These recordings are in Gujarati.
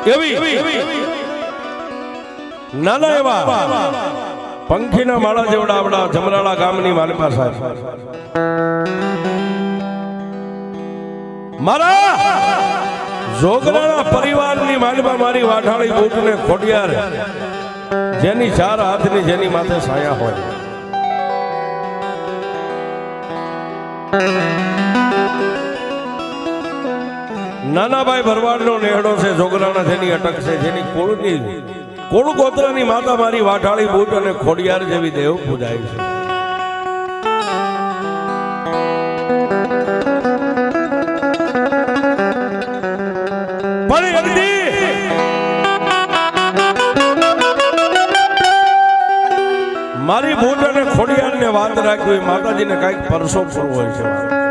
એવી નાના એવા પંખીના માળા જેવડા આપણા જમરાળા ગામની માલિપા સાહેબ મારા જોગરાણા પરિવારની માલિપા મારી વાઢાળી બૂટને ખોડિયાર જેની ચાર હાથની જેની માથે છાયા હોય નાનાભાઈ ભરવાડનો નેહડો છે જોગરાણા જેની અટક છે જેની કોળ ગોત્રની માતા મારી વાઢાળી બૂટ અને ખોડિયાર જેવી દેવ પૂજાય છે મારી બૂટ અને ખોડિયાર ને વાત રાખવી માતાજીને કઈક પરસો કરવો હોય છે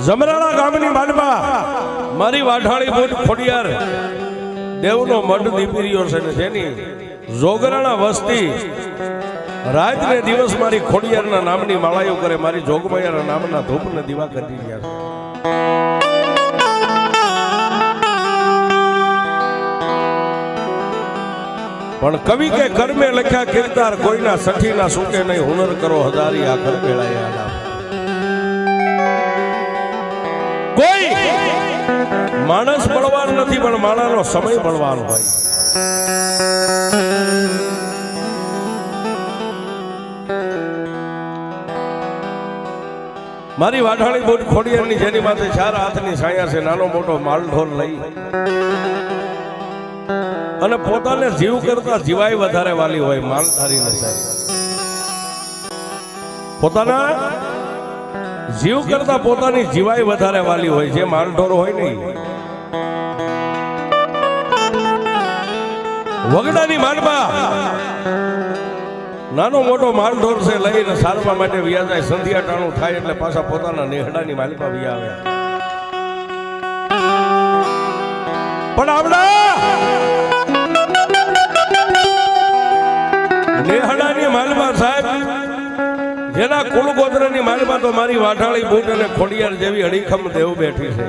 જમરાળા ગામની માનવા મારી વાઢાળી બૂટ ખોડિયાર દેવનો મઢ દીપીરિયો છે ને જેની જોગરાણા વસ્તી રાત ને દિવસ મારી ખોડિયારના નામની માળાઓ કરે મારી જોગમૈયાના નામના ધૂપ ને દીવા કરી રહ્યા છે પણ કવિ કે કર્મે લખ્યા કીર્તાર કોઈના સઠીના સુકે નહીં હુનર કરો હજારી આ કર મેળાયા કોઈ માણસ બળવાન નથી પણ માણાનો સમય બળવાન હોય મારી વાઢાળી બૂટ ખોડિયારની જેની માથે ચાર હાથની છાયા છે નાનો મોટો માલઢોર લઈ અને પોતાને જીવ કરતા જીવાય વધારે વાલી હોય માલધારી નથી પોતાના જીવ કરતા પોતાની જીવાય વધારે વાલી હોય જે માલઢોર હોય નહીં વગડાની માલમાં નાનો મોટો માલઢોર છે લઈને સારવા માટે વ્યા જાય સંધ્યા ટાણું થાય એટલે પાછા પોતાના નેહડાની માલિકા વ્યા આવે પણ આપણા નેહડાની માલમાં સાહેબ જેના કુળ ગોત્રની માલમાં તો મારી વાઢાળી બૂટ અને ખોડિયાર જેવી અડીખમ દેવ બેઠી છે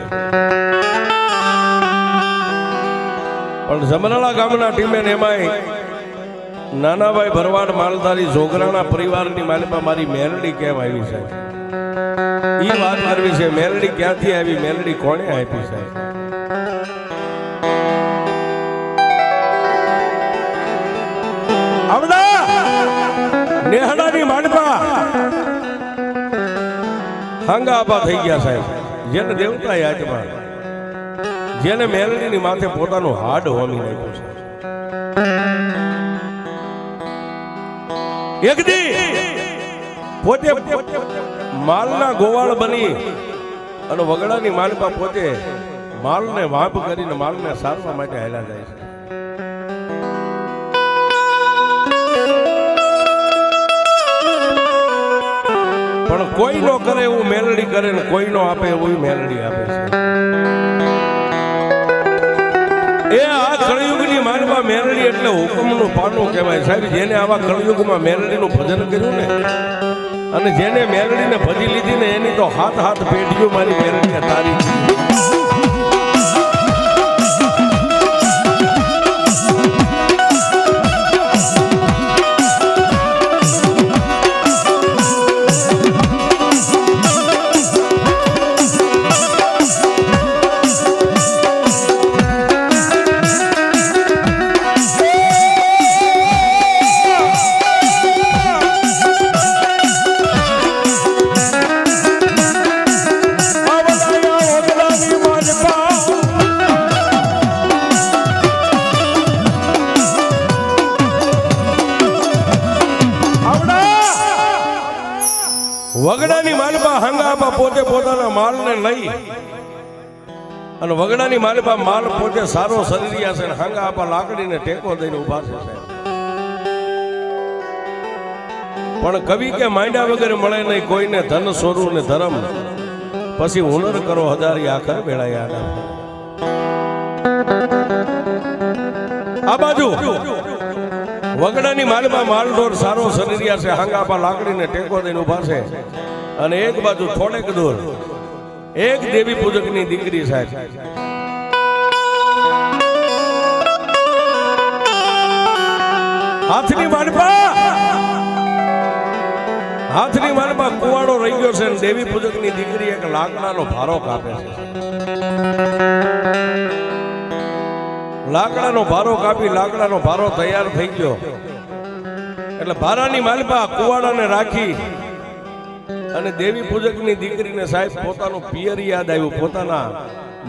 પણ જમરાળા ગામના ટીમે એમાંય નાનાભાઈ ભરવાડ માલધારી જોગરાણા પરિવારની માલમાં મારી મેલડી કેમ આવી છે એ વાત કરવી છે મેલડી ક્યાંથી આવી મેલડી કોણે આપી છે નેહડાની માનપા હાંગા આપા થઈ ગયા સાહેબ જેને દેવતા યાદમાં જેને મેલડીની માથે પોતાનું હાડ હોમી નાખ્યું છે એક દી પોતે માલના ગોવાળ બની અને વગડાની માલપા પોતે માલને વાંપ કરીને માલને સારવા માટે હાલ્યા જાય છે પણ કોઈ નો કરે એવું મેલડી કરે ને કોઈ નો આપે એવું મેલડી આપે છે એ આ કળયુગની માનમાં મેલડી એટલે હુકમનું પાનું કહેવાય સાહેબ જેને આવા કળયુગમાં મેલડીનું ભજન કર્યું ને અને જેને મેલડીને ભજી લીધી ને એની તો હાથ હાથ પેઢીઓ મારી મેલડીને તારી પોતાના માલને લઈ અને વગડાની માલિપા માલ પોતે સારો શરીરિયા છે, હાંગા આપા લાકડીને ટેકો દઈને ઉભા છે સાહેબ. પણ કવિ કે માંડ્યા વગર મળે નહીં કોઈને ધન સોરું ને ધર્મ, પછી હુનર કરો હજારી આખર વેળાયા. આ બાજુ વગડાની માલમાં માલઢોર સારો શરીરિયા છે, હાંગાપા લાકડીને ટેકો દઈને ઉભા છે, અને એક બાજુ થોડેક દૂર એક દેવી પૂજકની દીકરી સાહેબ. હાથની માલમાં કુવાડો રહી ગયો છે, દેવી પૂજકની દીકરી એક લાકડાનો ભારો કાપે છે. લાકડાનો ભારો કાપી લાકડાનો ભારો તૈયાર થઈ ગયો એટલે ભારાની માલપા કુવાડાને રાખી અને દેવી પૂજકની દીકરીને સાહેબ પોતાનું પિયર યાદ આવ્યું, પોતાના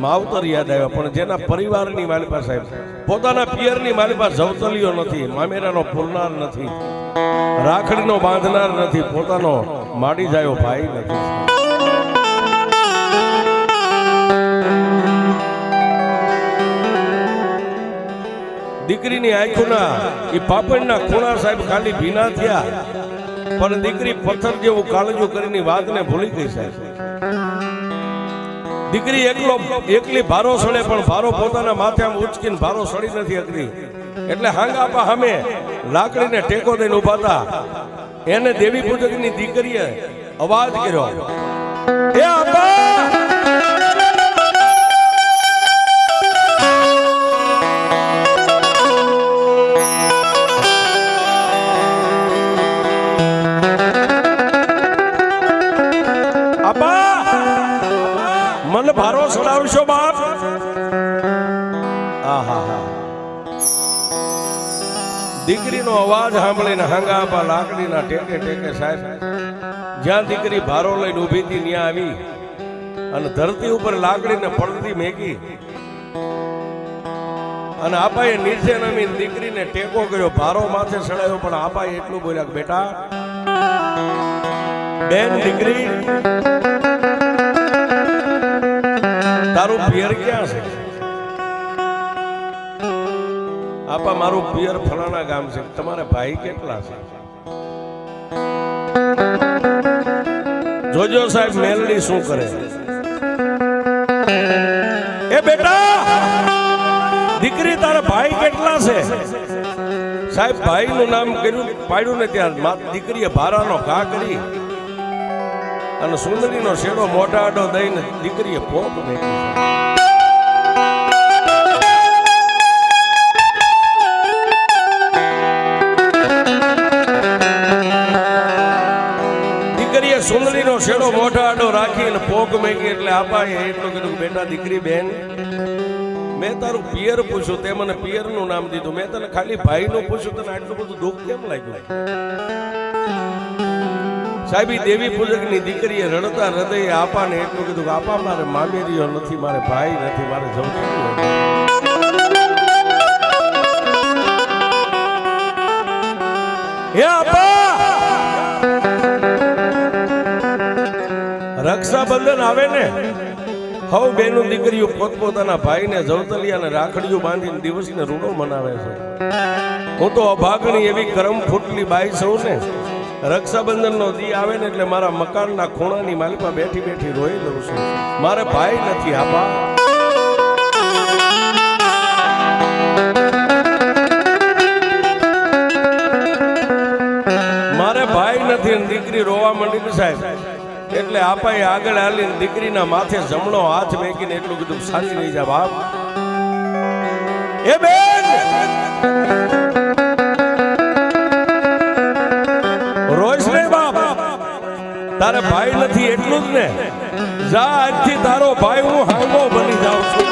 માવતર યાદ આવ્યા. પણ જેના પરિવારની માલપા સાહેબ પોતાના પિયરની માલપા જવતલીઓ નથી, મામેરાનો પૂરનાર નથી, રાખડીનો બાંધનાર નથી, પોતાનો માડી જાયો ભાઈ નથી. દીકરીની આંખોના એ પાપણના ખૂણા સાહેબ ખાલી ભીના થયા, પણ દીકરી પથ્થર જેવું કાળજું કરીને વાતને ભૂલી ગઈ સાહેબ. દીકરી એકલી ભારો સડે, પણ ભારો પોતાના માથે આમ ઉચકીને ભારો સડી નથી શકતી. એટલે હાંગાપા સામે લાકડીને ટેકો દઈને ઉભા હતા. એને દેવી પૂજકની દીકરીએ અવાજ કર્યો, એ આપા મને ભારો સડાવશો બાપ? દીકરીનો અવાજ સાંભળીને હાંગાપા લાકડીના ટેકે ટેકે સાહેબ જ્યાં દીકરી ભારો લઈને ઊભી હતી ત્યાં આવી અને ધરતી ઉપર લાકડીને પડતી મેકી અને આપાએ નીચે નમી દીકરીને ટેકો કર્યો, ભારો માથે સડાયો. પણ આપાએ એટલું બોલ્યા, બેટા બેન દીકરી તારું પિયર ક્યાં છે? આપા મારું પિયર ફલાણા ગામ છે. તમારા ભાઈ કેટલા છે? જોજો સાહેબ મેલડી શું કરે. એ બેટા દીકરી તારા ભાઈ કેટલા છે? સાહેબ ભાઈ નું નામ કર્યું પાડ્યું ને ત્યાં દીકરીએ ભારાનો ઘા કરી અને સુંદરીનો શેડો મોઢા આડો દઈને દીકરીએ પોપ મેકી. દીકરીએ સુંદરીનો શેડો મોઢા આડો રાખીને પોક મેકી. એટલે આપાએ એટલું કીધું, બેટા દીકરી બેન મેં તારું પિયર પૂછ્યું, તે મને પિયર નું નામ દીધું. મેં તને ખાલી ભાઈ નું પૂછ્યું, તને આટલું બધું દુઃખ કેમ લાગ્યું? સાહેબ દેવી પૂજકની દીકરીએ રડતા હૃદયે આપાને એટલું કીધું, આપા મારે મામેરીઓ નથી, મારે ભાઈ નથી, મારે જવતલી નથી. હે આપા રક્ષાબંધન આવે ને, હવે બેનું દીકરીઓ પોતપોતાના ભાઈને જવતલિયાને રાખડીઓ બાંધીને દિવસને રૂડો મનાવે છે. હું તો અભાગણી એવી કરમ ફૂટલી બાઈ સૌ ને રક્ષાબંધન નો દી આવે ને એટલે મારા મકાનના ખૂણાની માલિપા બેઠી બેઠી રોઈ લઉં છું. મારે ભાઈ નથી આપા. મારે ભાઈ નથી. દીકરી રોવા માંડી સાહેબ. એટલે આપાએ આગળ હાલીને દીકરીના માથે જમણો હાથ મેકીને એટલું કીધું, સાચી નહીં જા બાપ. એ બેન રોઈશ ને બાપ, તારે ભાઈ નથી એટલું જ ને. જા આજથી તારો ભાઈ હું હાંગો બની જાઉં છું.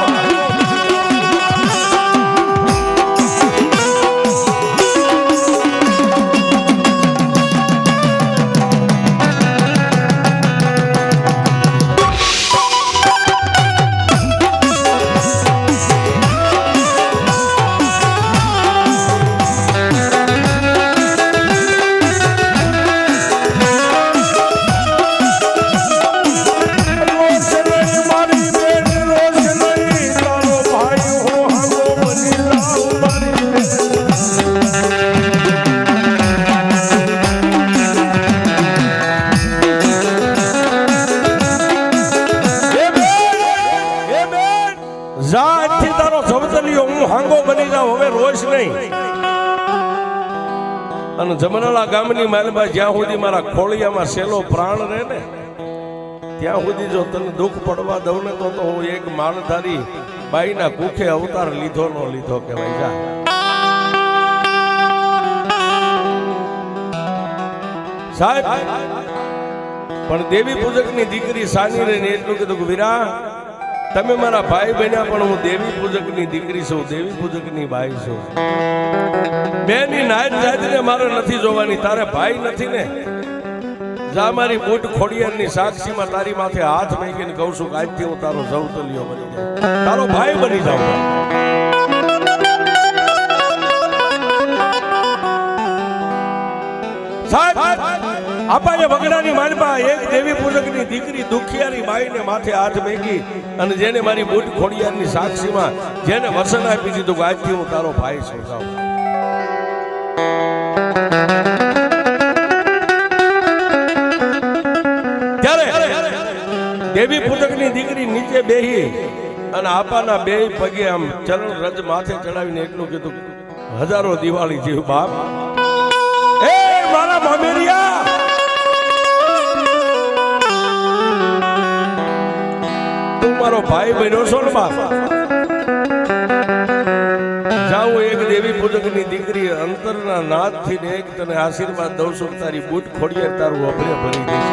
જા આજથી તારો જવતલિયો હું હાંગો બની જાઉં, હવે રોઈશ નહીં. અને જમનાળા ગામની માલમાં જ્યાં સુધી મારા ખોળિયામાં સેલો પ્રાણ રહે ને ત્યાં સુધી જો તને દુઃખ પડવા દઉં ને તો હું એક માલધારી બાઈના કુખે અવતાર લીધો નો લીધો કહેવાય. જા સાહેબ, પણ દેવી પૂજકની દીકરી સાની રહીને એટલું કીધું કે વીરા તમે મારા ભાઈ બન્યા પણ હું દેવી પૂજકની દીકરી છું, દેવી પૂજકની બાઈ છું. બેની નાયત જાતને મારે નથી જોવાની, તારે ભાઈ નથી ને. જા મારી બુટ ખોડિયારની સાક્ષીમાં તારી માથે હાથ મૂકીને કહું છું કે આજથી હું તારો જવતલિયો બની જાઉં, તારો ભાઈ બની જાઉં. સાહેબ, આપાએ વગડાની માલમાં એક દેવી પૂજકની દીકરી દુખિયારી બાઈને માથે હાથ મૂકી અને જેને મારી બુટ ખોડિયારની સાક્ષીમાં જેને વસન આપી દીધું કે આજથી હું તારો ભાઈ છું. ત્યારે દેવી પૂજકની દીકરી નીચે બેહી અને આપાના બે પગે આમ ચરણ રજ માથે ચડાવીને એટલું કીધું, હજારો દિવાળી જેવું બાપ, એ મારા મામેરિયા, તું મારો ભાઈ બન્યો છો ને બાપ. જાઉં એક દેવી પૂજકની દીકરી અંતરના નાદથી ને એક તને આશીર્વાદ દઉં છું, તારી બુટ ખોડીએ તારું અભરે ભરી દઈશ.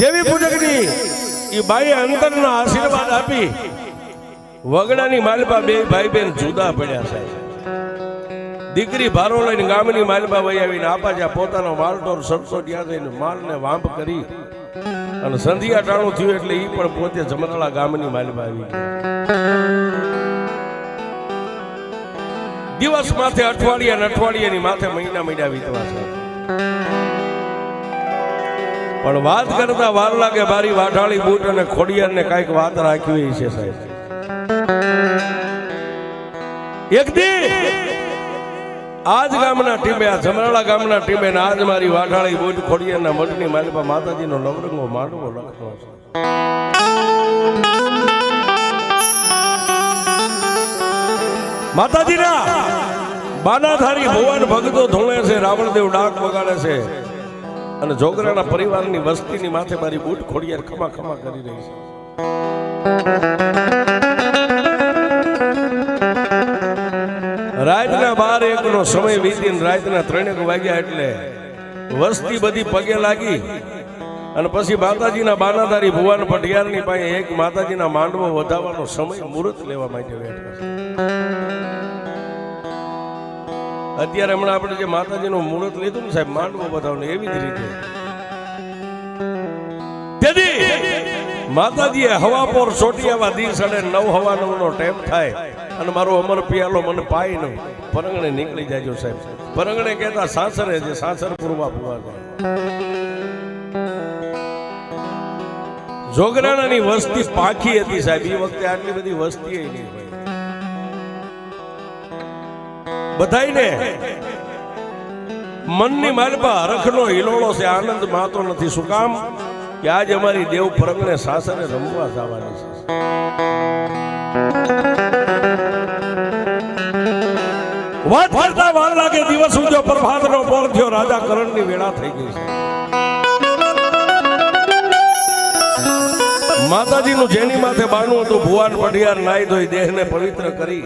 દેવી પૂજકની એ બાઈએ અંતરના આશીર્વાદ આપી વગડાની માલપા બે ભાઈ બેન જુદા પડ્યા છે. દીકરી ભારો લઈને ગામની માલપા વહી આવીને આપા જ્યાં પોતાનો માલઢોર સરસો ત્યાં જઈને માલને વાંપ કરી અને સંધિયા ટાણું થયું એટલે એ પણ પોતે જમનાળા ગામની માલપા આવી દિવસ માથે અઠવાડિયાની માથે મહિના વીતવા છે. પણ વાત કરતા વાર લાગે મારી વાઢાળી બુટ અને ખોડિયારને કઈક વાત રાખવી છે સાહેબ. એક દી આજ ગામના ટીમે, આ જમનાળા ગામના ટીમે ને આજ મારી વાઢાળી બુટ ખોડિયારના મઢની માલપા માતાજીનો નવરંગો માંડવો લખનો છે. માતાજીના બાનાધારી ભુવન ભક્તો ધૂણે છે, રાવણદેવ ડાક વગાડે છે અને જોગરાના પરિવારની વસ્તીની માથે મારી બુટ ખોડિયાર ખમા ખમા કરી રહી છે. રાતના 12-1 નો સમય વીતીને રાતના 3 વાગ્યા એટલે વસ્તી બધી પગે લાગી અને પછી માતાજીના બાનાધારી ભુવન પટિયારની પાસે એક માતાજીના માંડવો વધાવવાનો સમય મુહૂર્ત લેવા માટે બેઠા છે. અત્યારે હમણાં આપણે જે માતાજીનું મુહૂર્ત લીધું ને સાહેબ માંડવો વધાવવાનું, એવી જ રીતે માતાજીએ હવાપોર ચોટિયાવા દી 9:09 નો ટાઈમ થાય અને મારો અમર પિયાલો મને પાય નહીં, પરંગણે નીકળી જાજો સાહેબ. પરંગણે કહેતા સાસરે છે, સાસર પૂર્વા પૂવા જાય. જોગરાણાની વસ્તી પાખી હતી સાહેબ, એ વખતે આટલી બધી વસ્તી નહીં હોય. બધાઈને મનની માલપા હરખનો હિલોળો છે, આનંદ માતો નથી. શું કામ કે આજ અમારી દેવ પરંગણે સાસરે રમવા જવાની છે. વાત કરતા વાર લાગે દિવસ ઉજ્યો, પ્રભાતનો પોર થયો, રાજા કરણની વેળા થઈ ગઈ છે. માતાજીનું જેની માથે બાનું હતું ભુવન પટિયાર નાઈ ધોઈ દેહને પવિત્ર કરી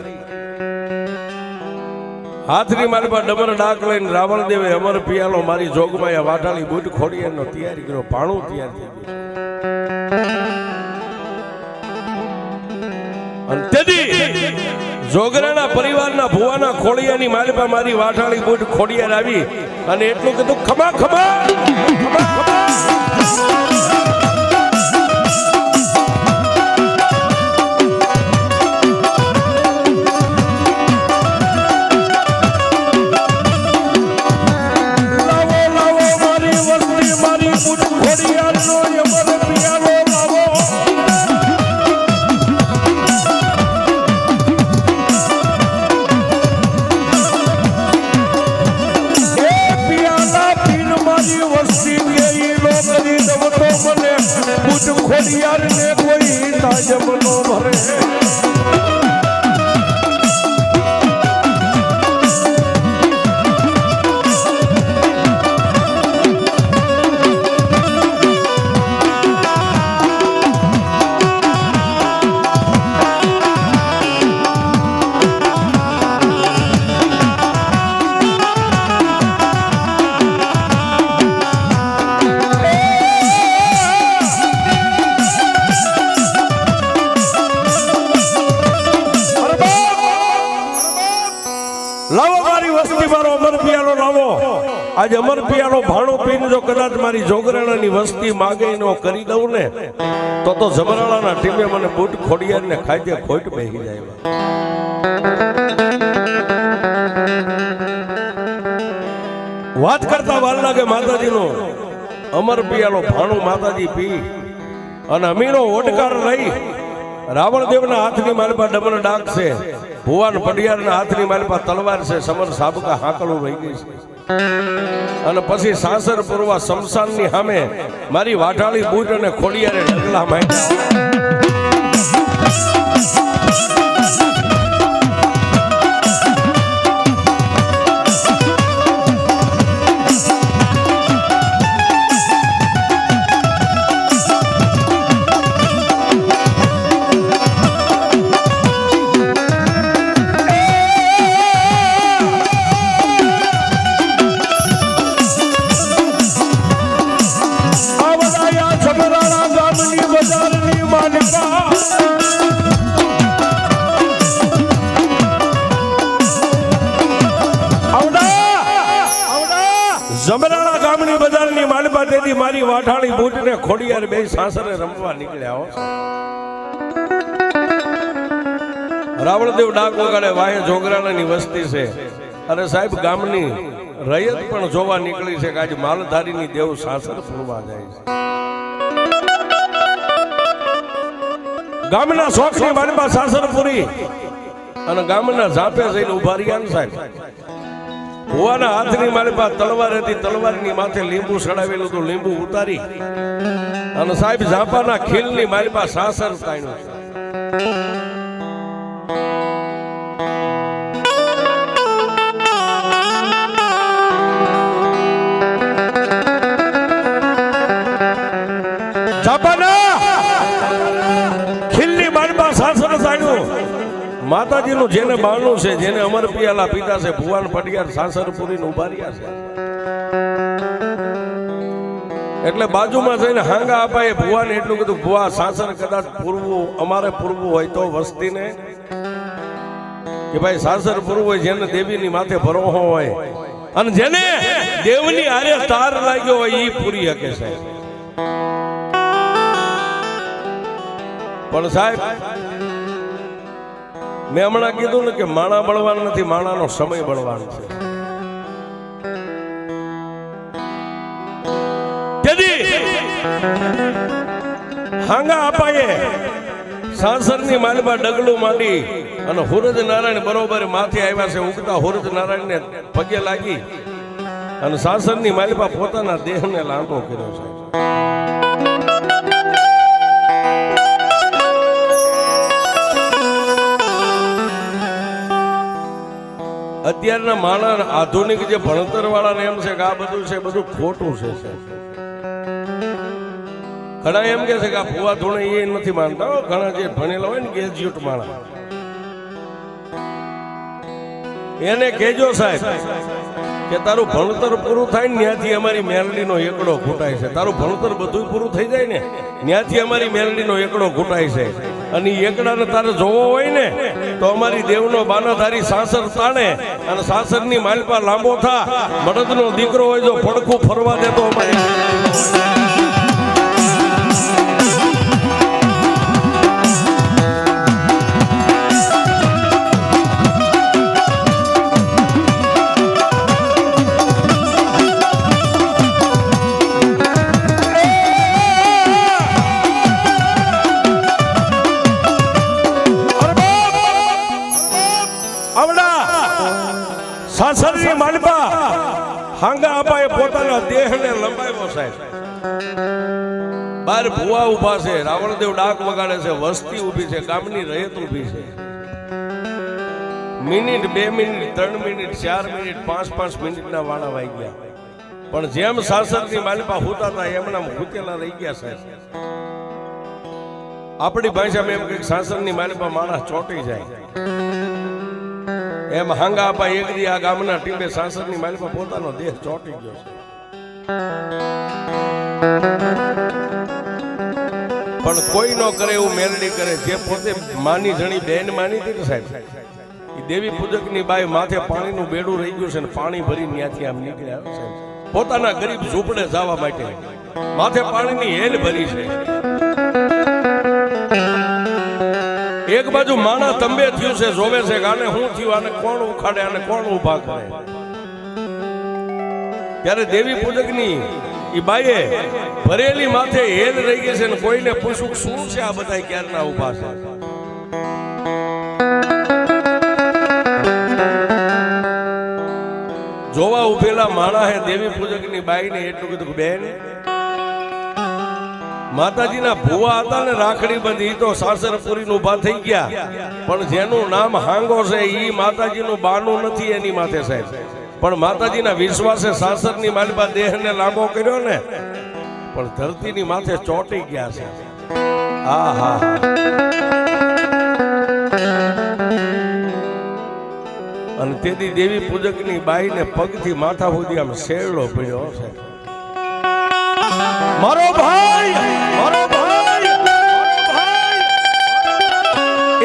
હાથની માલપા ડમર ડાક લઈને રાવણદેવે અમર પિયાલો મારી જોગમાં વાઢાળી બુટ ખોડિયારનો તૈયારી કર્યો, ભાણું તૈયાર થઈ ગયું. અને તેથી જોગરાના પરિવારના ભુવાના ખોડિયાની માલપા મારી વાઢાળી બુટ ખોડિયાર આવી અને એટલું કીધું, ખમા ખમા ખમા ખમા. ખોડિયાર ને કોઈ તાજમ નો ભરે લાવો મારી વસ્તી મારો અમર પિયાલો લાવો આજે અમર પિયાલો ભાણો પીને જો કદાચ મારી જોગરાણાની વસ્તી માગે નો કરી દઉં ને તો જમરાળાના ટીમે મને બૂટ ખોડિયારને ખાધે ખોટ બેહી જાય વાત કરતા વાર લાગે માતાજીનો અમર પિયાલો ભાણો માતાજી પી અને અમીનો ઓડકાર લઈ રાવણદેવના હાથની માલપા ડમર ડાક છે ભુવાન પડિયારના હાથની માલપા તલવાર છે સમર સાબકા હાકલું રહી ગઈ છે અને પછી સાસર પૂર્વા શમશાનની સામે મારી વાઢાળી બૂટ અને ખોડિયારે ડગલા માંડ્યા જમરાળા ગામની બજારની માલપા તેથી મારી વાઠાળી બૂટ ને ખોડિયાર બે સાસરે રમવા નીકળ્યા હો રાવણદેવ ડાક વગાડે વાહે જોગરાણાની વસ્તી છે અરે સાહેબ ગામની રયત પણ જોવા નીકળી છે કે આજે માલધારીની દેવ સાસર ફરવા જાય છે ગામના શોખની માલપા સાસર પૂરી અને ગામના ઝાપે જઈને ઉભા રહ્યા સાહેબ ભુવાના હાથની માલપા તલવાર હતી તલવારની માથે લીંબુ સડાવેલું તો લીંબુ ઉતારી અને સાહેબ ઝાપાના ખીલની માલપા સાસર તાણ્યું ઝાપાના ખીલની માલપા સાસર તાણ્યું માતાજીનું જેને બાણું છે જેને અમર પિયાલા પિતા છે ભુવાન પડિયાર સાસરપુરી ઉભા રહ્યા છે એટલે બાજુમાં જઈને હાંગા અપાય ભુવાને એટલું કીધું ભુવા સાસર કદાચ પૂરવું અમારે પૂરવું હોય તો વસ્તીને કે ભાઈ સાસર પૂરવું હોય જેને દેવીની માથે ભરોહો હોય અને જેને દેવની હારે તાર લાગ્યો હોય એ પૂરી શકે છે પણ સાહેબ મેં હમણાં કીધું ને કે માણા બળવાનું નથી માણાનો સમય બળવાનો છે હાંગા અપાયે સાસરની માલમાં ડગલું માંડી અને હુરજ નારાયણ બરોબર માથે આવ્યા છે ઉગતા હુરજ નારાયણને પગે લાગી અને સાસરની માલપા પોતાના દેહને લાંબો કર્યો છે અત્યારના માણસ આધુનિક જે ભણતર વાળાને એમ છે કે આ બધું છે બધું ખોટું છે ઘણા એમ કે છે કે આ ફુવા ધોણે એ નથી માનતા ઘણા જે ભણેલા હોય ને ગ્રેજ્યુએટ માણસ એને કહેજો સાહેબ કે તારું ભણતર પૂરું થાય ને ત્યાંથી અમારી મેલડીનો એકડો ઘૂંટાય છે તારું ભણતર બધું પૂરું થઈ જાય ને ત્યાંથી અમારી મેલડીનો એકડો ઘૂંટાય છે અને એકડાને તારે જોવો હોય ને તો અમારી દેવનો બાનાધારી સાસર તાણે અને સાસરની માલપા લાંબો થા બળદનો દીકરો હોય જો પડખું ફરવા દે તો અમારી સાસરની માલપા હાંગા અપાએ પોતાના દેહને લંબાવ્યો સાહેબ બાર ભુવા ઉભા છે, રાવણદેવ ડાક વગાડે છે, વસ્તી ઊભી છે, ગામની રહેત ઊભી છે. મિનિટ 2 મિનિટ 3 મિનિટ 4 મિનિટ 5 મિનિટના વાળા વાઈ ગયા, પણ જેમ સાસરની માલિપા હોતા હતા એમના ભૂતેલા રહી ગયા સાહેબ. આપણી ભાષામાં એમ કે સાસરની માલિપા માણસ ચોંટી જાય, એમ હાંગા આપા એક દી આ ગામના ટીમે સાસરની માલિપા પોતાનો દેહ ચોંટી ગયો છે. પણ કોઈ નો કરે એવું મેલડી કરે, જે પોતે માની જણી બેન માની હતી ને સાહેબ, દેવી પૂજક ની બાઈ માથે પાણીનું બેડું રહી ગયું છે ને પાણી ભરી ત્યાંથી આમ નીકળ્યા સાહેબ, પોતાના ગરીબ ઝૂંપડે જવા માટે માથે પાણીની હેલ ભરી છે. એક બાજુ માણા તંબે થયું છે, જોવે છે કે આને શું થયું, આને કોણ ઉખાડે, આને કોણ ઉભા કરે. ત્યારે દેવી પૂજક ની ઈ બાઈએ ભરેલી માથે હેલ રહી ગઈ છે ને કોઈને પૂછું શું છે આ બધા ક્યારના ઉભા છે. જોવા ઉભેલા માણા હે દેવી પૂજક ની બાઈ ને એટલું કીધું કે બેન, માતાજીના ભુવા હતા ને રાખડી બંધી તો સાસરપુરી નું ઉભા થઈ ગયા, પણ જેનું નામ હાંગો છે ઈ માતાજીનું બાનું નથી એની માથે સાહેબ. પણ માતાજીના વિશ્વાસે સાસરની માલિપા દેહને લાંબો કર્યો ને, પણ ધરતીની માથે ચોંટી ગયા છે. હા હા, અને તેથી દેવી પૂજકની બાઈને પગથી માથા સુધી આમ શેરડો પડ્યો છે. મારો ભાઈ, મારો ભાઈ,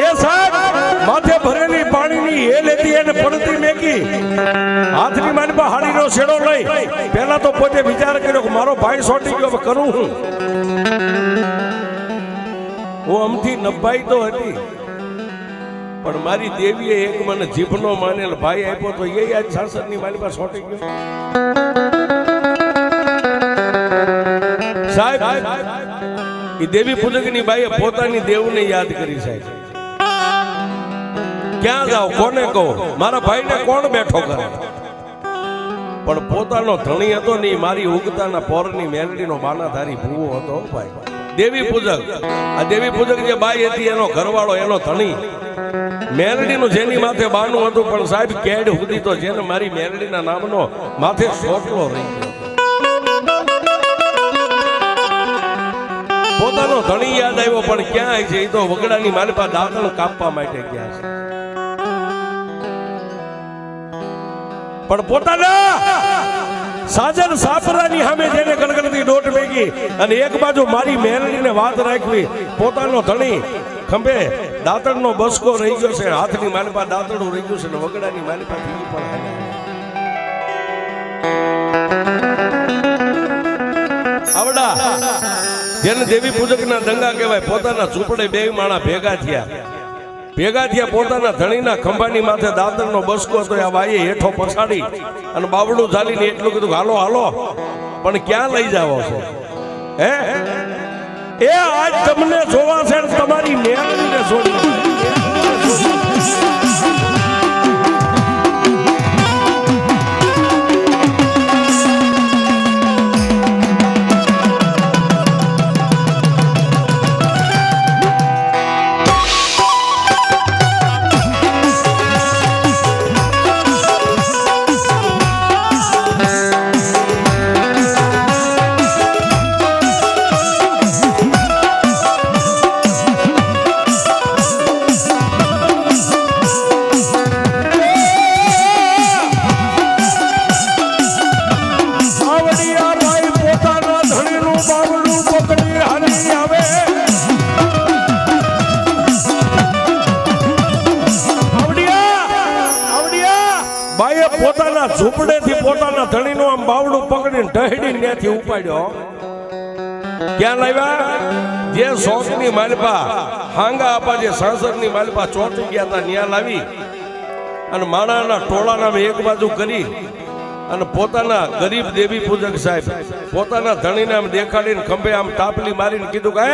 એ સાહેબ માથે ભરેલી પાણીની હેલ હતી એને પડતી મેકી હાથની માનપા હાડીનો શેડો લઈ પહેલા તો પોતે વિચાર કર્યો કે મારો ભાઈ સોટી ગયો, કરું હું અમથી નભાઈ તો હતી, પણ મારી દેવીએ એક મને જીભનો માનેલ ભાઈ આપ્યો તો એ આજ સાસરની મારી પાસે સોટી ગયો સાહેબ. એ દેવી પૂજકની બાઈએ પોતાની દેવને યાદ કરી સાહેબ. ક્યાં જાવ, કોને કહો, મારા ભાઈને કોણ બેઠો કરે, પણ પોતાનો ધણી હતો ને મારી ઉગતાના પોરની મેલડીનો બાનાધારી ભૂવો હતો ભાઈ. દેવી પૂજક, આ દેવી પૂજક જે બાઈ હતી એનો ઘરવાળો, એનો ધણી મેલડીનું જેની માથે બાનું હતું, પણ સાહેબ કેડ સુધી તો જેને મારી મેલડીના નામનો માથે સોટલો રહી ગયો. પોતાનો ધણી યાદ આવ્યો, પણ ક્યાં છે, એ તો વગડાની માલિપા દાંતણ કાપવા માટે ગયા છે. પણ પોતાના સાજન સાપરાની સામે જેને ગણગણતી દોટ ભેગી અને એક બાજુ મારી મેલડીને વાત રાખવી, પોતાનો ધણી ખંભે દાંતણનો બસકો રહી ગયો છે, હાથની માલિપા દાંતણું રહી ગયું છે ને વગડાની માલિપા થી પણ આવડા જેને દેવી પૂજકના દંગા કહેવાય, પોતાના ઝૂંપડે બે માણા ભેગા થયા, પોતાના ધણીના ખંભાની માથે દાંતણનો બસકો હતો, આ બાઈએ હેઠો પછાડી અને બાવડું ઝાલીને એટલું કીધું હાલો હાલો, પણ ક્યાં લઈ જાવો છો હે? એ આજ તમને જોવા છે, તમારી મેલડીને છોડી પોતાના ઝૂંપડેથી પોતાના ધણીનું આમ બાવડું પકડીને ઢહેડીને ત્યાંથી ઉપાડ્યો. ક્યાં લાવ્યા? જે શોખની માલિપા હાંગા આપા, જે સાસરની માલિપા ચોંટી ગયા હતા ત્યાં લાવી અને માણાના ટોળાના એક બાજુ કરી અને પોતાના ગરીબ દેવી પૂજક સાહેબ પોતાના ધણીને આમ દેખાડીને ખંભે આમ તાપલી મારીને કીધું કે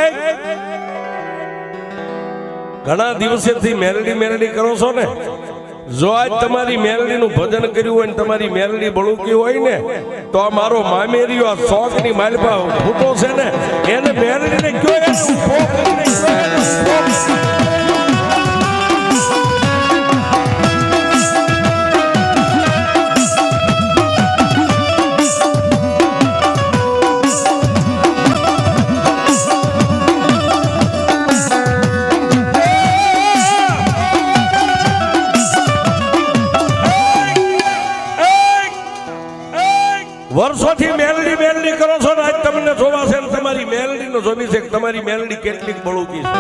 ઘણા દિવસેથી મેલડી કરો છો ને, જો આજ તમારી મેલડીનું ભજન કર્યું હોય ને તમારી મેલડી બળુકી હોય ને તો આ મારો મામેરીઓ આ શોખની માલપા ફૂટો છે ને એને મેલડીને કયો વર્ષોથી મેલડી કરો છો ને આજ તમને જોવાશે ને તમારી મેલડીનો જોવી છે કે તમારી મેલડી કેટલીક બળુકી છે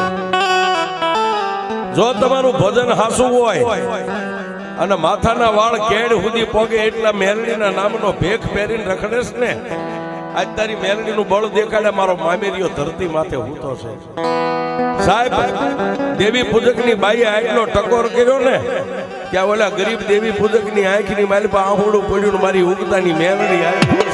જો તમારું ભજન હાસું હોય અને માથાના વાળ કેડ સુધી પોગે એટલા મેલડીના નામનો ભેખ પહેરીને રખડેશ ને આજ તારી મેલડીનું બળ દેખાડે મારો મામેરીઓ ધરતી માથે હૂતો છે સાહેબ દેવી પૂજકની બાઈએ આટલો ટકોર કર્યો ને ત્યાં ઓલા ગરીબ દેવી પૂજકની આંખની માલપા આહુડું પડ્યું મારી ઉગતાની મેલડી આવી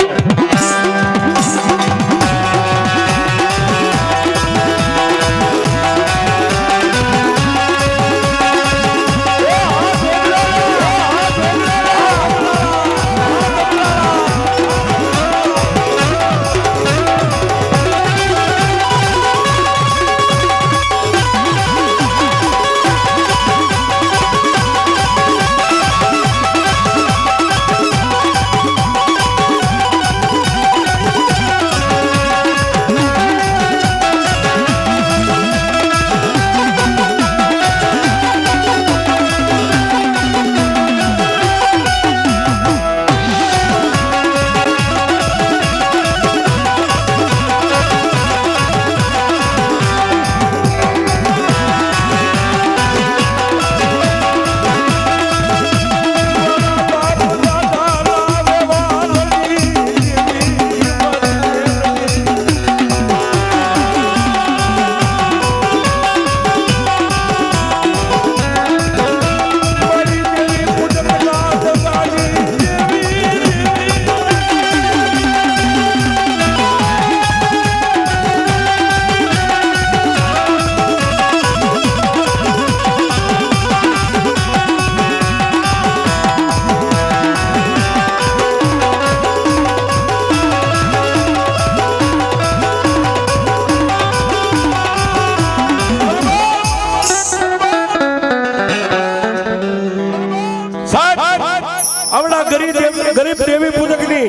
ગરીબ દેવી પૂજકની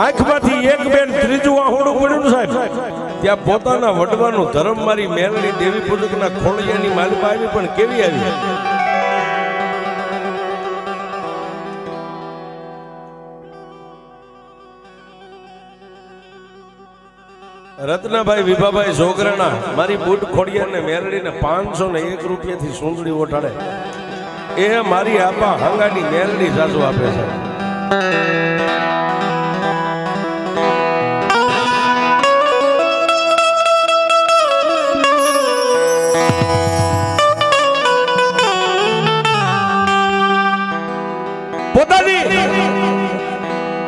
આંખમાંથી એક બેન ત્રીજું આહોડું પડ્યું સાહેબ ત્યાં પોતાના વડવાનું ધર્મ મારી મેલડી દેવી પૂજકના ખોળિયાની માલપા આવી પણ કેવી આવી રત્નાભાઈ વિભાભાઈ જોગરાણા મારી બુટ ખોડિયાને મેલડીને 501 રૂપિયાથી સુંદડી ઓઠાડે એ મારી આપા હંગાની મેલડી સાસુ આપે છે પોતાની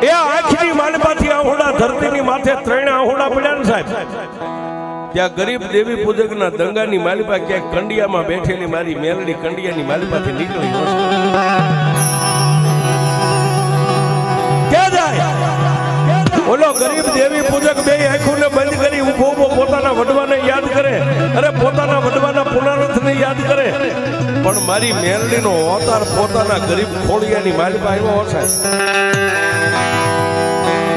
એ આખરી માલપાથી આહોડા ધરતીની માથે 3 આહોડા પડ્યા ને સાહેબ ત્યાં ગરીબ દેવી પૂજકના દંગાની માલિપા ક્યાંક કંડિયામાં બેઠેલી મારી મેલડી કંડિયાની માલિપાથી નીકળી ક્યાં જાય બોલો ગરીબ દેવી પૂજક બે આંખોને બંધ કરી ઉભો પોતાના વડવાને યાદ કરે અરે પોતાના વડવાના પુનરથને યાદ કરે પણ મારી મેલડીનો અવતાર પોતાના ગરીબ ખોડિયાની માલિપા આવ્યો હશે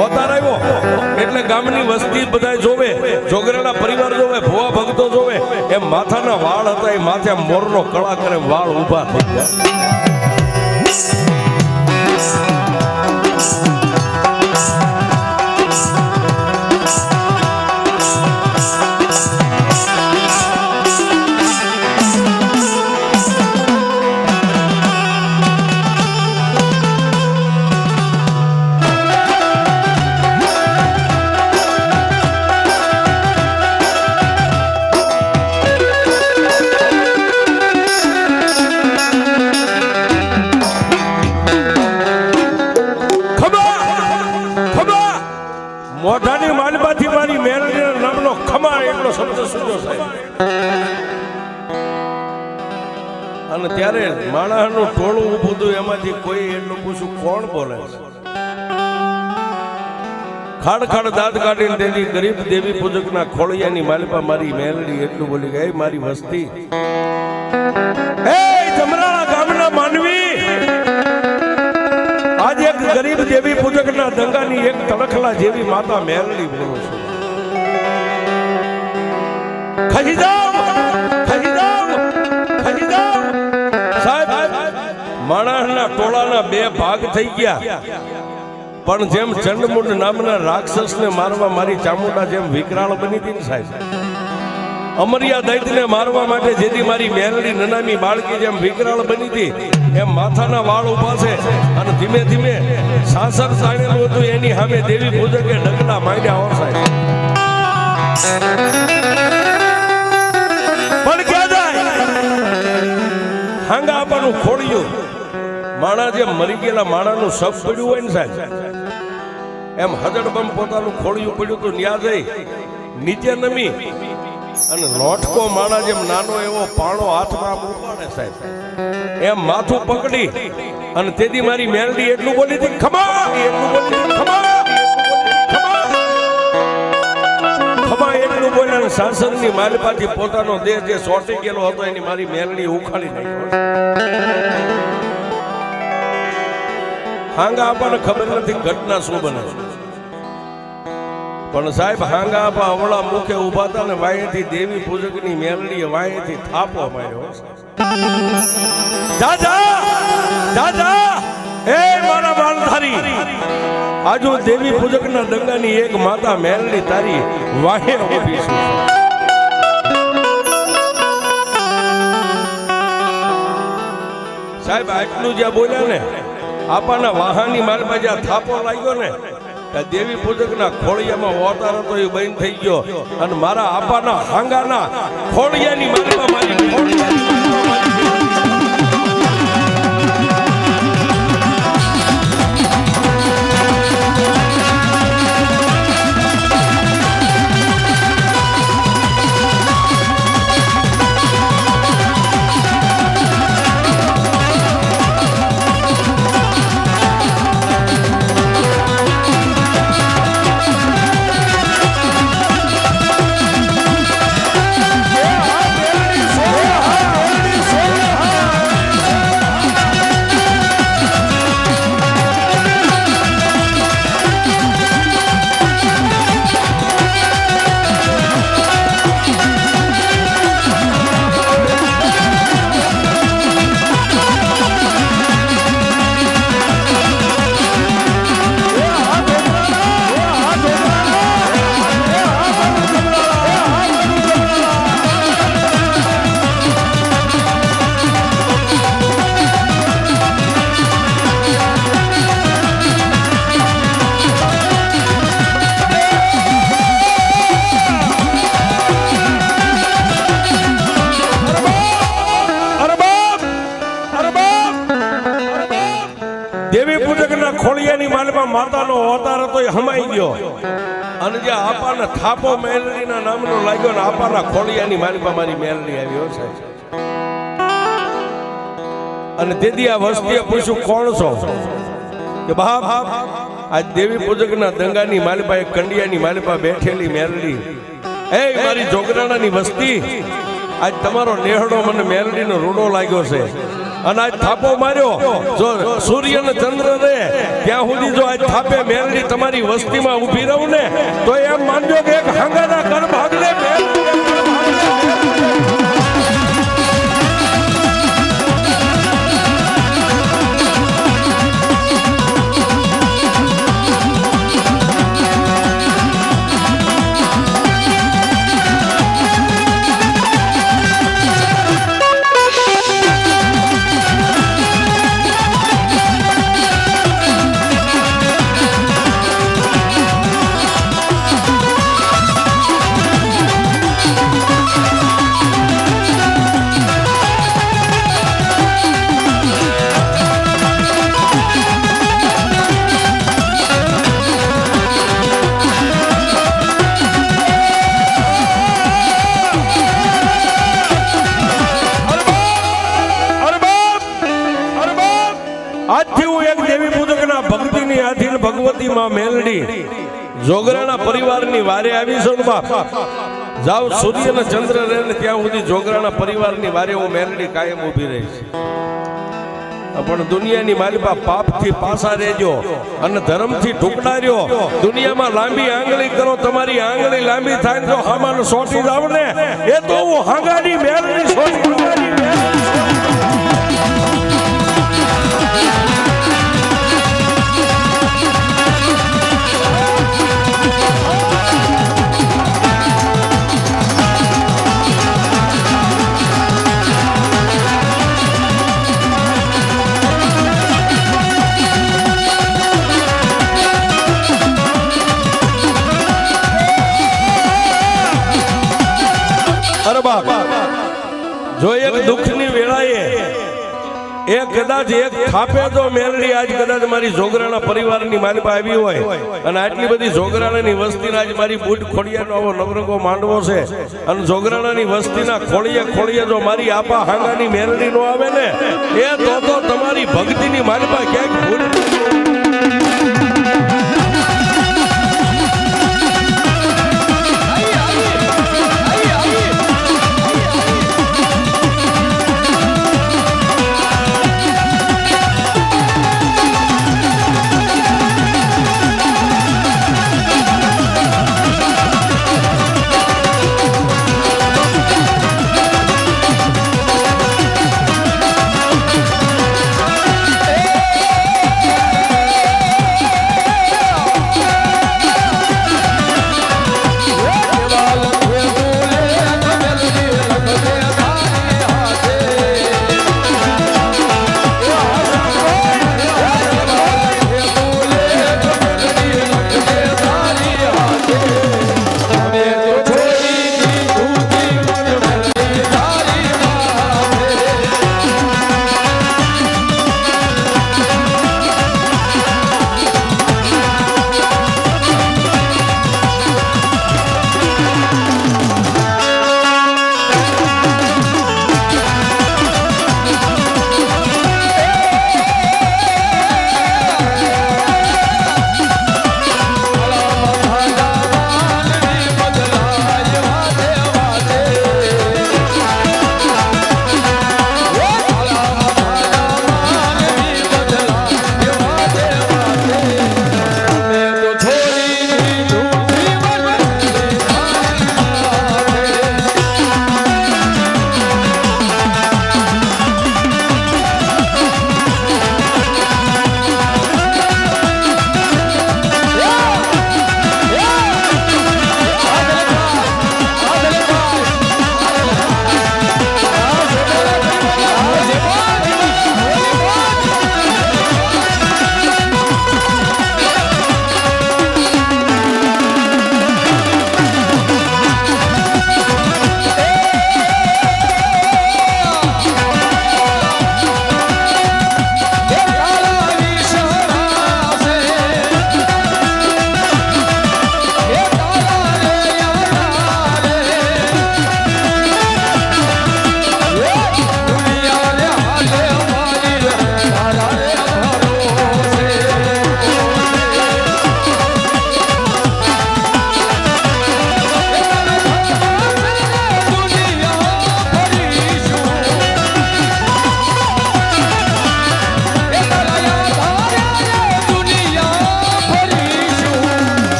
અવતાર આવ્યો એટલે ગામની વસ્તી બધા જોવે જોગરાના પરિવાર જોવે ભુવા ભક્તો જોવે એમ માથાના વાળ હતા એ માથે મોરનો કળા કરે વાળ ઊભા થઈ ગયા મોઢાની માલબાથી મારી મેલડીના નામનો ખમા એટલો શબ્દ સુજો સાહેબ અને ત્યારે માણસનું ટોળું ઊભું હતું, એમાંથી કોઈ એટલું પૂછ્યું કોણ બોલે છે? ખાડ ખાડ દાંત કાઢીને તેની ગરીબ દેવી પૂજકના ખોળિયાની માલિપા મારી મેલડી એટલું બોલી ગઈ, મારી વસ્તી એ જમરાળા ગામના માનવી, આજે એક ગરીબ દેવી પૂજકના દંગાની એક તણખલા જેવી માતા મેલડી બોલો છું. ખસી જાઓ, ખસી જાઓ, ખસી જાઓ. સાહેબ, માણસના ટોળાના બે ભાગ થઈ ગયા, પણ જેમ ચંડમુંડ નામના રાક્ષસને મારવા મારી ચામુંડા જેમ વિકરાળ બની હતી ને સાહેબ, અમરિયા દૈત્યને મારવા માટે જેથી મારી મેલડી નનામી બાળકી જેમ વિકરાળ બની હતી, એમ માથાના વાળ ઉભા છે અને ધીમે ધીમે સાસર સાણેલું હતું એની સામે દેવી પૂજકે ડગલા માંડ્યા હો સાહેબ. પણ ક્યાં જાય? હાંગા આપવાનું ખોડ્યું. માણા જેમ મરી ગયેલા માણાનું સબ પડ્યું હોય ને સાહેબ, એમ હજડબમ પોતાનું ખોળિયું પડ્યું હતું. ન્યા જઈ નીચે નમી અને લોટકો માણા જેમ નાનો એવો પાણો હાથમાં ઉપાડે સાહેબ, એમ માથું પકડી અને તેથી મારી મેલડી એટલું બોલી હતી, ખમા, એટલું બોલી હતી, ખમા, ખમા, એટલું બોલ્યા અને સાસરની માલપાથી પોતાનો દેહ જે સોટી ગયેલો હતો એની મારી મેલડી ઉખાડી નાખ્યો. હાંગા આપણને ખબર નથી ઘટના શું બને છે, પણ સાહેબ હાંગા આપા અવળા મુખે ઉભા હતા ને વાયેથી દેવી પૂજકની મેલડીએ વાયેથી થાપો માર્યો. જા જા જા જા, એ મારા માલધારી, આજુ દેવી પૂજકના દંગાની એક માતા મેલડી તારી વાહે ઊભી છે. સાહેબ આટલું જ્યાં બોલ્યા ને, આપાના વાહાની માલમાં જ્યાં થાપો લાગ્યો ને, દેવી પૂજકના ખોળિયામાં ઓતાર હતો એ બંધ થઈ ગયો અને મારા આપાના હાંગાના ખોળિયાની માલમાં મારી ખોળિયાની માલમાં માતાનો અવતાર હતો એ હમાઈ ગયો અને જે આપાને થાપો મેલડીના નામનો લાગ્યો ને આપાના ખોળિયાની માલમાં મારી મેલડી આવ્યો છે. અને તેથી આ વસ્તીએ પૂછ્યું કોણ છો? કે બાપ આ દેવી પૂજકના દંગાની માલપા એક કંડિયાની માલપા બેઠેલી મેલડી, એ મારી જોગરાણાની વસ્તી, આજ તમારો નેહડો મને મેલડીનો રૂડો લાગ્યો છે અને આજ થાપો માર્યો. જો સૂર્ય ને ચંદ્ર રે ત્યાં સુધી જો આજ થાપે મેલડી તમારી વસ્તીમાં ઊભી રહું ને તો એમ માનજો કે એક હાંગાના કર ભાગલે ભગવતી માં મેલડી જોગરાણા પરિવારની વારે આવી છો ને બાપ, જાઓ સૂર્ય ને ચંદ્ર રહે ને ત્યાં સુધી જોગરાણા પરિવારની વારે હું મેલડી કાયમ ઊભી રહી છે. પણ દુનિયાની માલિપા પાપથી પાછા રહેજો અને ધર્મથી ઢુકડાર્યો. દુનિયામાં લાંબી આંગળી કરો, તમારી આંગળી લાંબી થાય જો હામાનો સોટી જાવ ને એ તો હું હાંગાની મેલડી સોટી. જો એક દુઃખની વેળાએ એ કદાચ એક થાપે તો મેલડી આજ કદાચ મારી જોગરાણા પરિવારની મારી પાસે આવી હોય અને આટલી બધી જોગરાણાની વસ્તીના આજ મારી બુટ ખોડિયાનો આવો નવરંગો માંડવો છે અને જોગરાણાની વસ્તીના ખોળીએ જો મારી આપા હાંગાની મેલડી નો આવે ને એ તો તમારી ભક્તિની મારી પાસે ક્યાંક ભૂલ.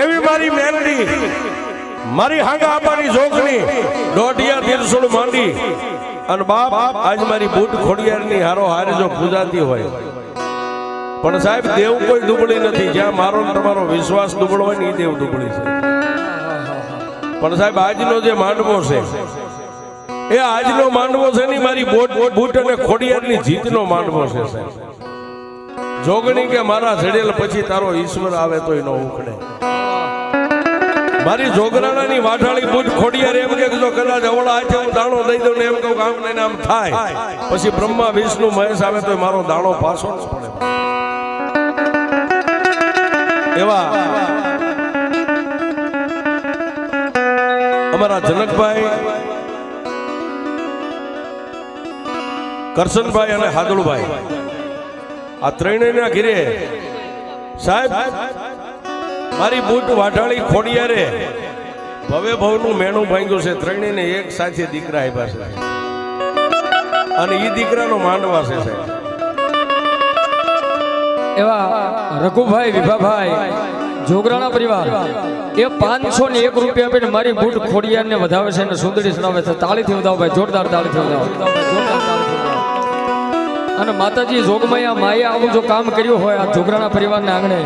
એવી મારી મેલડી મારી હાંગા આપવાની જોગણી દોઢિયા તીરસુળ માંડી અને બાપ આજ મારી બુટ ખોડિયારની હારો હારે જો પૂજાતી હોય પણ સાહેબ દેવ કોઈ દુબળી નથી જ્યાં મારો તમારો વિશ્વાસ દુબળો હોય ને એ દેવ દુબળી છે પણ સાહેબ આજનો જે માંડવો છે એ આજનો માંડવો છે ને મારી બુટ અને ખોડિયારની જીતનો માંડવો છે સાહેબ જોગણી કે મારા જડેલ પછી તારો ઈશ્વર આવે તોય ન ઉખડે મારી જોગરાણાની વાઢાળી બુટ ખોડિયાર એમ કે જો કદાચ અવળા હાથે હું દાણો દઈ દઉં ને એમ કહું આમ લઈને આમ થાય પછી બ્રહ્મા વિષ્ણુ મહેશ આવે તો મારો દાણો પાછો ન પડે એવા અમારા જનકભાઈ, કરશનભાઈ અને હાદળભાઈ, આ ત્રણેયના ઘેરે સાહેબ મારી બુટ વાઢાળી ખોડિયારે ભવે ભવનું મેણું ભાંગ્યું છે. ત્રણેયને એક સાથે દીકરા આપ્યા છે અને એ દીકરાનો માંડવા છે સાહેબ. એવા રઘુભાઈ, વિભાભાઈ, જોગરાણા પરિવાર એ 501 રૂપિયા આપીને મારી બુટ ખોડિયારને વધાવે છે અને સુંદરી સુનાવે છે. તાળીથી વધાવો ભાઈ, જોરદાર તાળીથી વધાવો. અને માતાજી જોગમાયા માયા આવું જો કામ કર્યું હોય આ જોગરાણા પરિવારને આંગણે,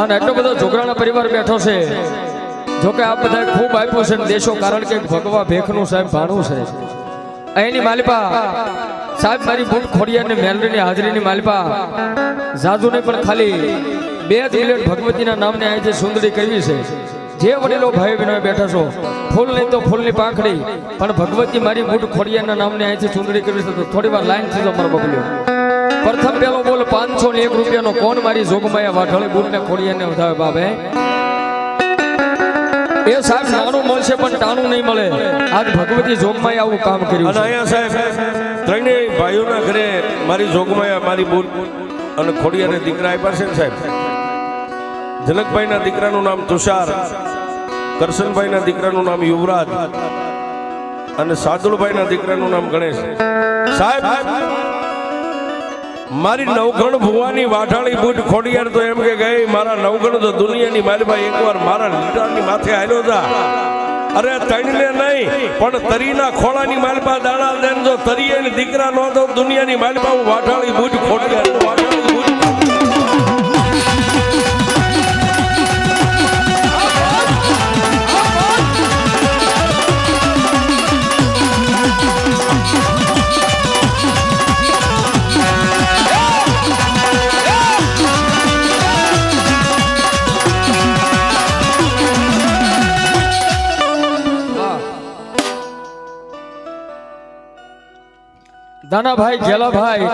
અને એટલો બધો જોગરાણા પરિવાર બેઠો છે. જોકે આ બધા ખૂબ આપ્યું છે દેશો, કારણ કે ભગવા ભેખનું સાહેબ ભાણું છે. અહીંની માલિપા સાહેબ મારી બુટ ખોડિયારને મેલડીની હાજરીની માલિપા જાજુ નહીં પણ ખાલી 2 મિનિટ ભગવતીના નામને આજે સુંદરી કરવી છે. જે વડીલો ભાઈ બહેનો બેઠા છો, ફૂલ નહીં તો ફૂલની પાંખડી, પણ ભગવતી મારી બુટ ખોડિયારના નામને અહીંથી સુંદરી કરવી છે. તો થોડી વાર લાઈન થી મારો બબલ્યો. પ્રથમ પેલો બોલ 501 રૂપિયાનો કોણ મારી જોગમાયા વાઢાળી બુટને ખોડિયારને વધાવે બાબે. એ સાહેબ નાનું મળશે પણ ટાણું નહીં મળે. આજ ભગવતી જોગમાયા આવું કામ કર્યું. અને અહીંયા સાહેબ ત્રણેય ભાઈઓના ઘરે મારી જોગમાયા મારી બુટ અને ખોડિયારને દીકરા આપ્યા છે ને સાહેબ. જનકભાઈના દીકરાનું નામ તુષાર, કરશનભાઈના દીકરાનું નામ યુવરાજ અને સાદુલભાઈના દીકરાનું નામ ગણેશ. સાહેબ મારી નવગણ ભુવાની વાઢાળી બુટ ખોડિયાર તો એમ કે ગઈ મારા નવગણ તો દુનિયાની માલિબા એકવાર મારા લીટાની માથે આવ્યો હતા. અરે તણીને નહીં પણ તરીના ખોળાની માલિબા દાણા દેન જો તરી એની દીકરા નો તો દુનિયાની માલિબા હું વાઢાળી બુટ ખોડિયાર વાઢાળી બુટ. દાનાભાઈ, ગેલાભાઈ,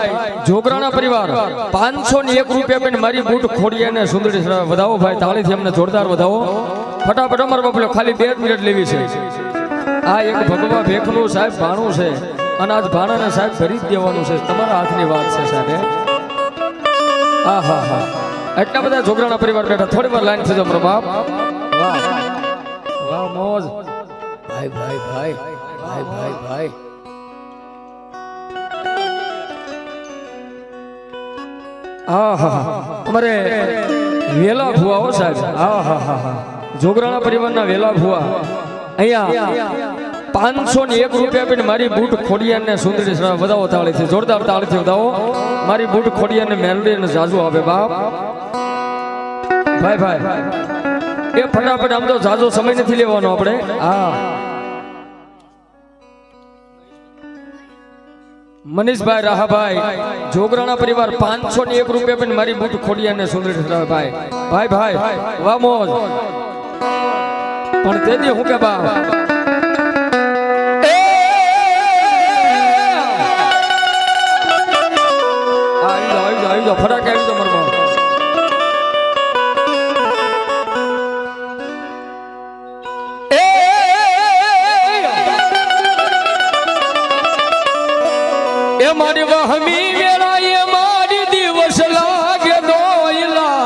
જોગરાણા પરિવાર 501 રૂપિયા આપીને મારી બુટ ખોડિયારને સુંદરી વધાવો ભાઈ. તાળીથી અમને જોરદાર વધાવો. ફટાફટ અમારો બબલ્યો, ખાલી 2 મિનિટ લેવી છે. આ એક ભગવા ભેખનું સાહેબ ભાણું છે અને આજ ભાણાને સાહેબ ભરી જ દેવાનું છે. તમારા હાથની વાત છે સાહેબ. હા હા હા, એટલા બધા જોગરાણા પરિવાર બેઠા. થોડી વાર લાઈન થઈ જાવ મારો બાપ. વાહ વાહ, મોજ ભાઈ ભાઈ ભાઈ ભાઈ ભાઈ ભાઈ. અમારે વેલા ભુવા હો સાહેબ. જોગરાણા પરિવારના વેલા ભુવા અહીંયા 501 રૂપિયા આપીને મારી બુટ ખોડિયારને સુંદરી વધાવો. તાળીથી જોરદાર તાળીથી વધાવો. મારી બુટ ખોડિયારને મેલડી અને જાજુ આવે બાપ. ભાઈ ભાઈ એ ફટાફટ, આમ તો જાજો સમય નથી લેવાનો આપણે. હા મનીષભાઈ, રાહાભાઈ, જોગરાણા પરિવાર 501 રૂપિયા આપીને મારી બુટ ખોડિયારને સુંદરી ભાઈ ભાઈ ભાઈ. વાહ મોજ. પણ તેથી હું કે બા આવી જાઓ ફટાક આવી જાઓ મારા. એ મારી વહમી વેળા એ મારી દિવસ લાગે દોયલા.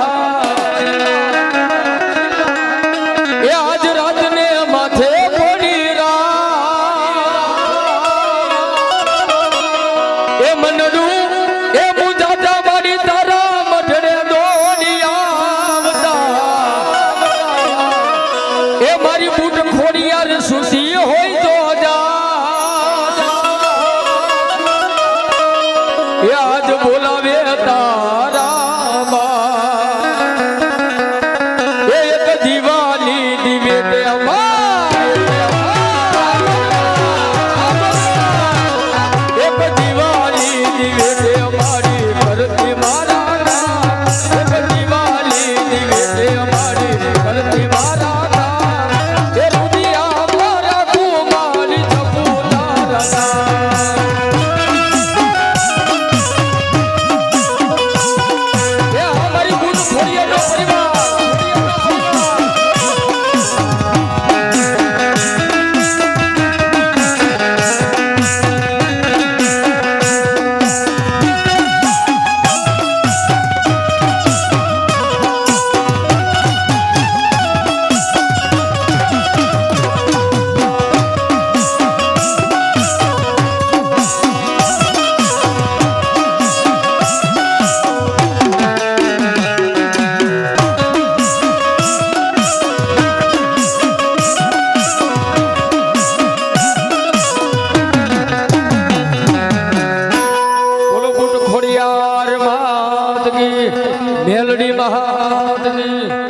એ આજ રાત ને માથે પડી એ મનડું એ મુજાતા મારી તારા મઢડે દોડી આવતા. એ મારી બુટ ખોડિયાર સુસી હોય તો આજ બોલાવે તારા એક દિવાળી દિવે એક દિવાળી દિવે અમારી કરતી મારા. એક દિવાળી દિવે અમારી કરતી મારા. એ રૂપિયા મારા કુમારી ચપુતારા. કી મેલડી મહાત કી